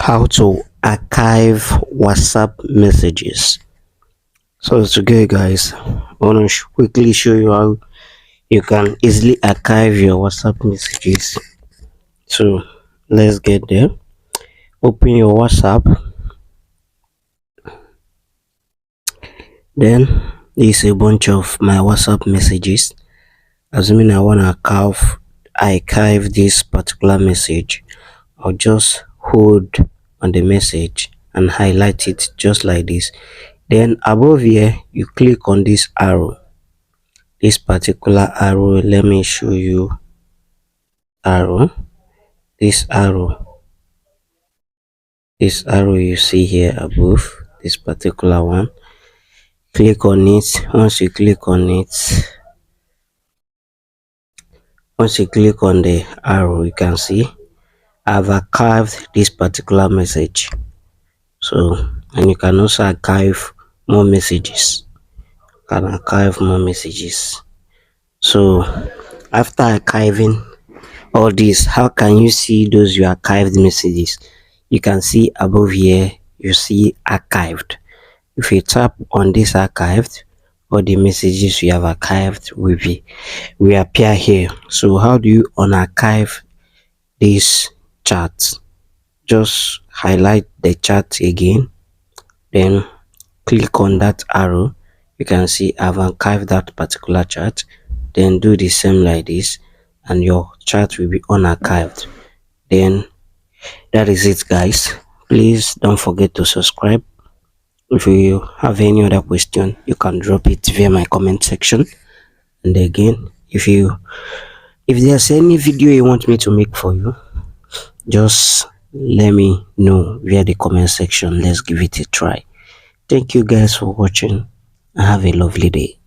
How to archive WhatsApp messages. So today guys, I want to quickly show you how you can easily archive your WhatsApp messages. So let's get there. Open your WhatsApp, then there's a bunch of my WhatsApp messages. Assuming I want to archive this particular message, I'll just hold on the message and highlight it just like this. Then above here you click on this arrow, this particular arrow. Let me show you arrow. This arrow you see here above, this particular one, click on it. Once you click on the arrow, you can see I've archived this particular message. So, and you can also archive more messages. So after archiving all this, how can you see those you archived messages? You can see above here, you see archived. If you tap on this archived, all the messages you have archived will appear here. So how do you unarchive this chat? Just highlight the chat again, then click on that arrow. You can see I've archived that particular chat. Then do the same like this and your chat will be unarchived. Then that is it guys. Please don't forget to subscribe. If you have any other question, you can drop it via my comment section. And again, if there's any video you want me to make for you, just let me know via the comment section. Let's give it a try. Thank you guys for watching and have a lovely day.